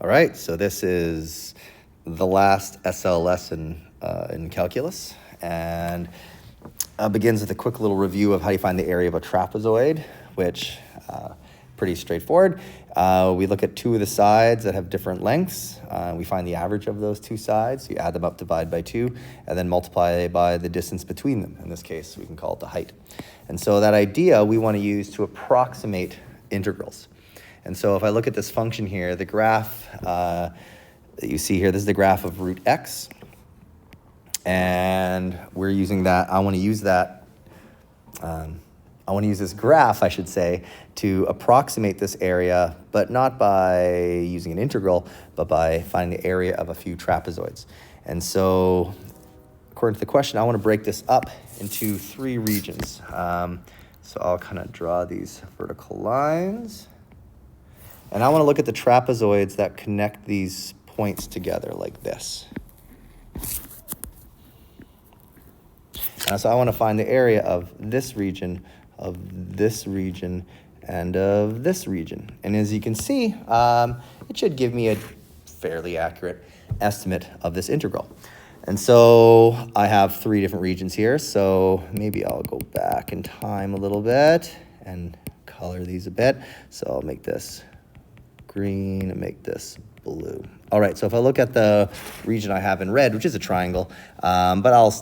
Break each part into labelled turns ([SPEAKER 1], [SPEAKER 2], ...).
[SPEAKER 1] All right, so this is the last SL lesson in calculus, and begins with a quick little review of how you find the area of a trapezoid, which pretty straightforward. We look at two of the sides that have different lengths. We find the average of those two sides. You add them up, divide by 2, and then multiply by the distance between them. In this case, we can call it the height. And so that idea we want to use to approximate integrals. And so if I look at this function here, the graph that you see here, this is the graph of root x. And we're using that, I want to use that, I want to use this graph, I should say, to approximate this area, but not by using an integral, but by finding the area of a few trapezoids. And so, according to the question, I want to break this up into 3 regions. So I'll kind of draw these vertical lines. And I want to look at the trapezoids that connect these points together like this. So I want to find the area of this region, of this region, and of this region. And as you can see, it should give me a fairly accurate estimate of this integral. And so I have 3 different regions here. So maybe I'll go back in time a little bit and color these a bit. So I'll make this green and make this blue. All right, so if I look at the region I have in red, which is a triangle, but I'll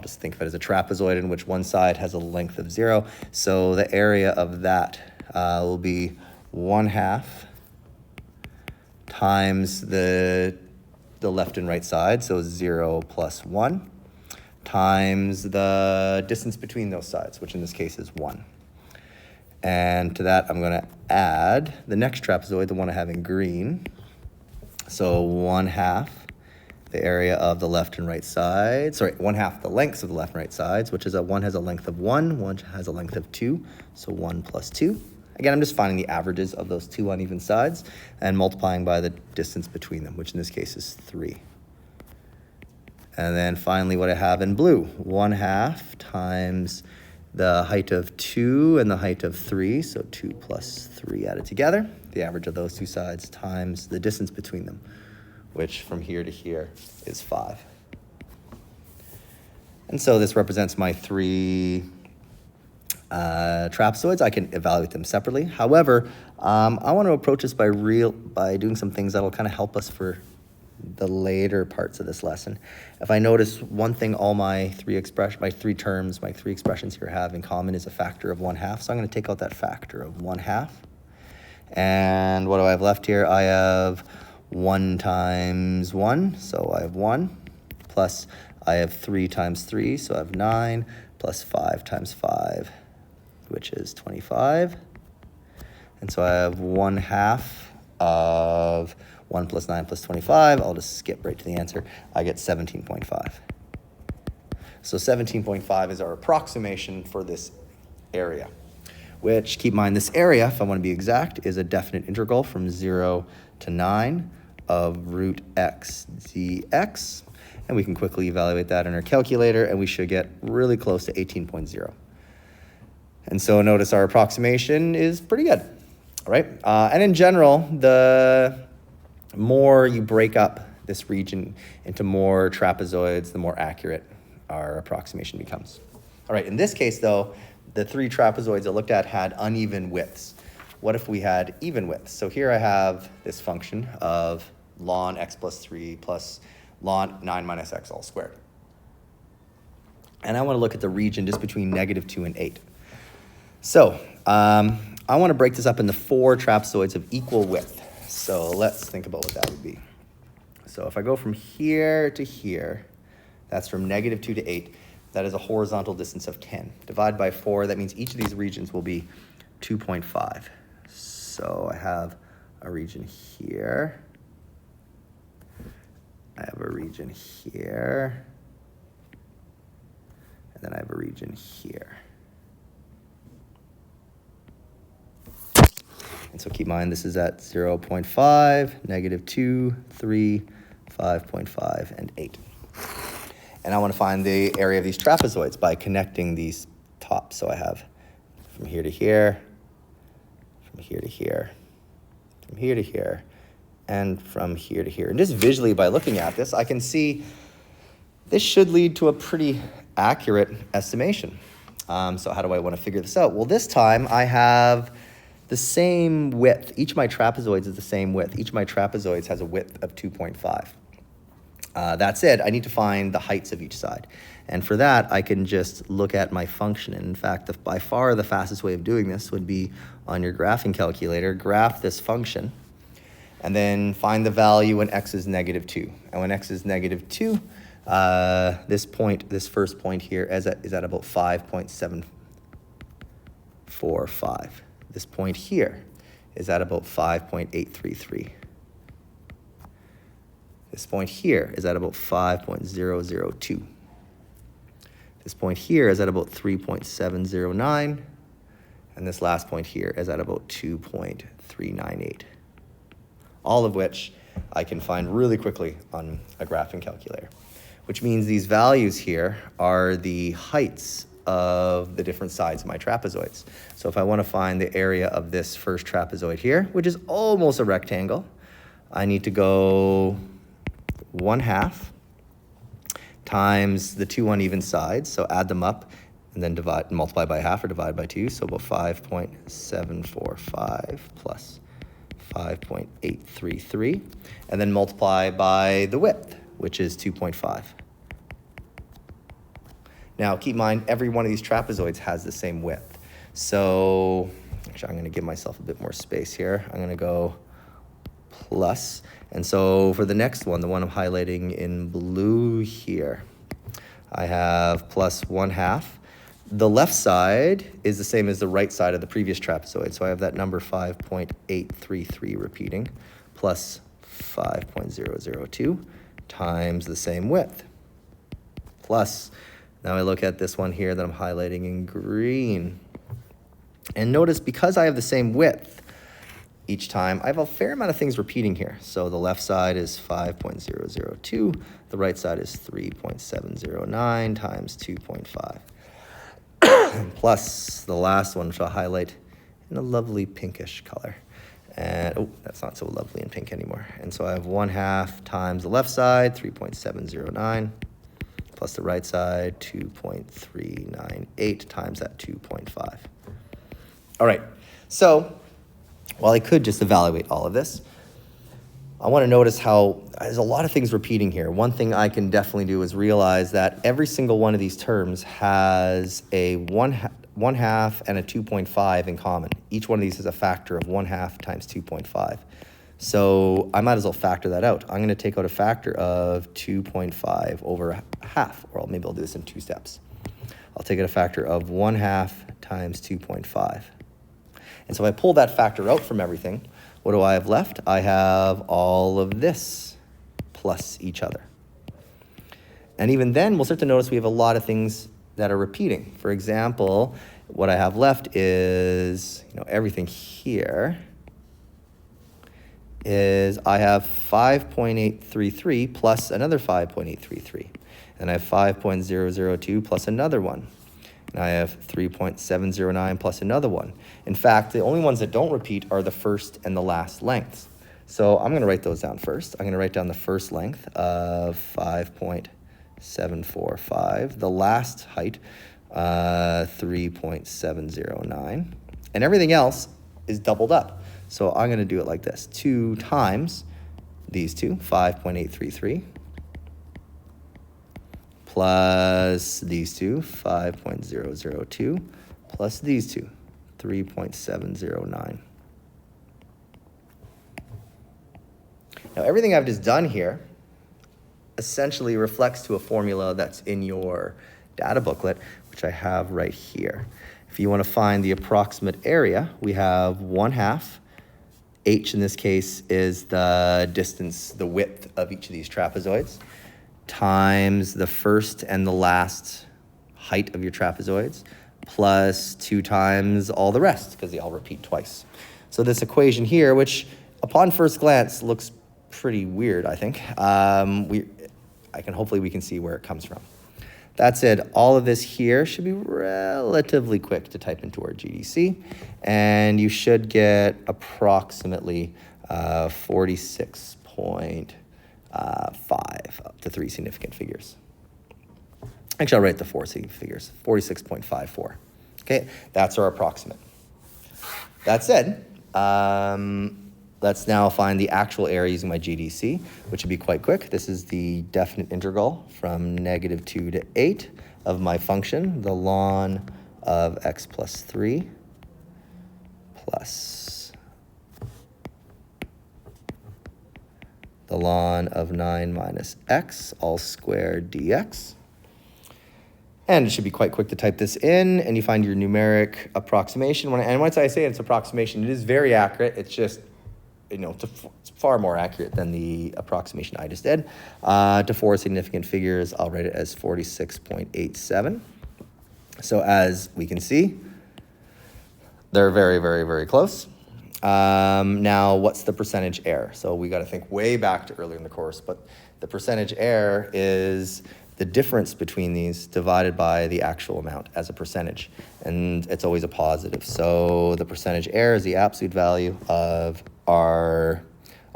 [SPEAKER 1] just think of it as a trapezoid in which one side has a length of 0. So the area of that will be 1/2 times the left and right side, so 0 plus 1, times the distance between those sides, which in this case is 1. And to that, I'm going to add the next trapezoid, the one I have in green. So 1/2 the area of the left and right side. Sorry, 1/2 the lengths of the left and right sides, which is one has a length of 1, one has a length of 2. So 1 plus 2. Again, I'm just finding the averages of those 2 uneven sides and multiplying by the distance between them, which in this case is 3. And then finally what I have in blue, 1/2 times the height of 2 and the height of 3, so 2 plus 3 added together, the average of those 2 sides times the distance between them, which from here to here is 5. And so this represents my 3 trapezoids. I can evaluate them separately. However, I want to approach this by doing some things that'll kind of help us for the later parts of this lesson. If I notice one thing all my 3 expressions here have in common is a factor of 1/2. So I'm going to take out that factor of 1/2. And what do I have left here? I have 1 times 1, so I have 1, plus I have 3 times 3, so I have 9, plus 5 times 5, which is 25. And so I have 1/2 of 1 plus 9 plus 25. I'll just skip right to the answer. I get 17.5. So 17.5 is our approximation for this area, which, keep in mind, this area, if I want to be exact, is a definite integral from 0 to 9 of root x dx. And we can quickly evaluate that in our calculator, and we should get really close to 18.0. And so notice our approximation is pretty good, all right? And in general, the more you break up this region into more trapezoids, the more accurate our approximation becomes. All right, in this case, though, the 3 trapezoids I looked at had uneven widths. What if we had even widths? So here I have this function of ln x plus 3 plus ln 9 minus x all squared. And I want to look at the region just between -2 and 8. So I want to break this up into 4 trapezoids of equal width. So let's think about what that would be. So if I go from here to here, that's from -2 to 8. That is a horizontal distance of 10. Divide by 4, that means each of these regions will be 2.5. So I have a region here. I have a region here. And then I have a region here. And so keep in mind, this is at 0.5, -2, 3, 5.5, and 8. And I want to find the area of these trapezoids by connecting these tops. So I have from here to here, from here to here, from here to here, and from here to here. And just visually by looking at this, I can see this should lead to a pretty accurate estimation. So how do I want to figure this out? Well, this time I have the same width. Each of my trapezoids is the same width. Each of my trapezoids has a width of 2.5. That said, I need to find the heights of each side. And for that, I can just look at my function. And in fact, by far the fastest way of doing this would be on your graphing calculator, graph this function, and then find the value when x is -2. And when x is -2, this first point here is at about 5.745. This point here is at about 5.833. This point here is at about 5.002. This point here is at about 3.709. And this last point here is at about 2.398. All of which I can find really quickly on a graphing calculator, which means these values here are the heights of the different sides of my trapezoids. So if I want to find the area of this first trapezoid here, which is almost a rectangle, I need to go 1/2 times the two uneven sides, so add them up and then multiply by half or divide by 2, so about 5.745 plus 5.833, and then multiply by the width, which is 2.5. Now, keep in mind, every one of these trapezoids has the same width. So, actually, I'm going to give myself a bit more space here. I'm going to go plus. And so for the next one, the one I'm highlighting in blue here, I have plus 1/2. The left side is the same as the right side of the previous trapezoid. So I have that number 5.833 repeating plus 5.002 times the same width. Plus, now I look at this one here that I'm highlighting in green. And notice, because I have the same width each time, I have a fair amount of things repeating here. So the left side is 5.002, the right side is 3.709 times 2.5. Plus the last one, which I'll highlight in a lovely pinkish color. And, oh, that's not so lovely in pink anymore. And so I have 1/2 times the left side, 3.709, plus the right side, 2.398 times that 2.5. All right, so while I could just evaluate all of this, I want to notice how there's a lot of things repeating here. One thing I can definitely do is realize that every single one of these terms has a 1/2 and a 2.5 in common. Each one of these is a factor of 1/2 times 2.5. So I might as well factor that out. I'm going to take out a factor of 2.5 over 1/2, or maybe I'll do this in 2 steps. I'll take out a factor of 1/2 times 2.5. And so if I pull that factor out from everything, what do I have left? I have all of this plus each other. And even then, we'll start to notice we have a lot of things that are repeating. For example, what I have left is, everything here is I have 5.833 plus another 5.833. And I have 5.002 plus another one. And I have 3.709 plus another one. In fact, the only ones that don't repeat are the first and the last lengths. So I'm going to write those down first. I'm going to write down the first length of 5.745, the last height, 3.709, and everything else is doubled up. So I'm going to do it like this. 2 times these two, 5.833, plus these two, 5.002, plus these two, 3.709. Now, everything I've just done here essentially reflects to a formula that's in your data booklet, which I have right here. If you want to find the approximate area, we have 1/2. H in this case is the distance, the width of each of these trapezoids, times the first and the last height of your trapezoids, plus 2 times all the rest, because they all repeat twice. So this equation here, which upon first glance looks pretty weird, I think, hopefully we can see where it comes from. That said, all of this here should be relatively quick to type into our GDC, and you should get approximately 46.5 up to 3 significant figures. Actually, I'll write the 4 figures, 46.54. Okay, that's our approximate. That said, let's now find the actual area using my GDC, which would be quite quick. This is the definite integral from -2 to 8 of my function, the ln of x plus 3 plus the ln of 9 minus x all squared dx. And it should be quite quick to type this in, and you find your numeric approximation. And once I say it's approximation, it is very accurate. It's just, it's far more accurate than the approximation I just did. To 4 significant figures, I'll write it as 46.87. So as we can see, they're very, very, very close. Now, what's the percentage error? So we got to think way back to earlier in the course, but the percentage error is the difference between these divided by the actual amount as a percentage, and it's always a positive. So the percentage error is the absolute value of our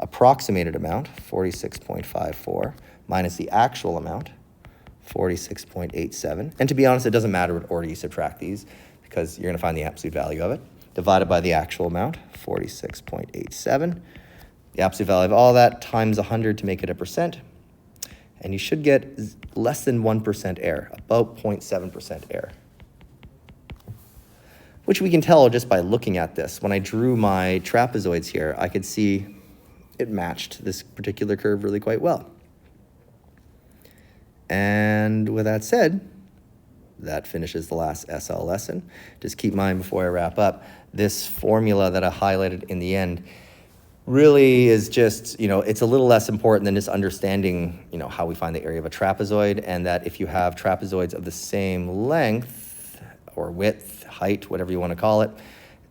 [SPEAKER 1] approximated amount, 46.54, minus the actual amount, 46.87. And to be honest, it doesn't matter what order you subtract these, because you're going to find the absolute value of it, divided by the actual amount, 46.87. The absolute value of all that times 100 to make it a percent. And you should get less than 1% error, about 0.7% error, which we can tell just by looking at this. When I drew my trapezoids here, I could see it matched this particular curve really quite well. And with that said, that finishes the last SL lesson. Just keep in mind before I wrap up, this formula that I highlighted in the end really is just, it's a little less important than just understanding, how we find the area of a trapezoid, and that if you have trapezoids of the same length or width, height, whatever you want to call it,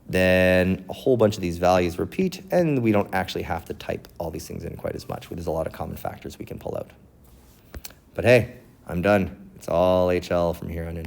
[SPEAKER 1] then a whole bunch of these values repeat, and we don't actually have to type all these things in quite as much. There's a lot of common factors we can pull out. But hey, I'm done. It's all HL from here on in.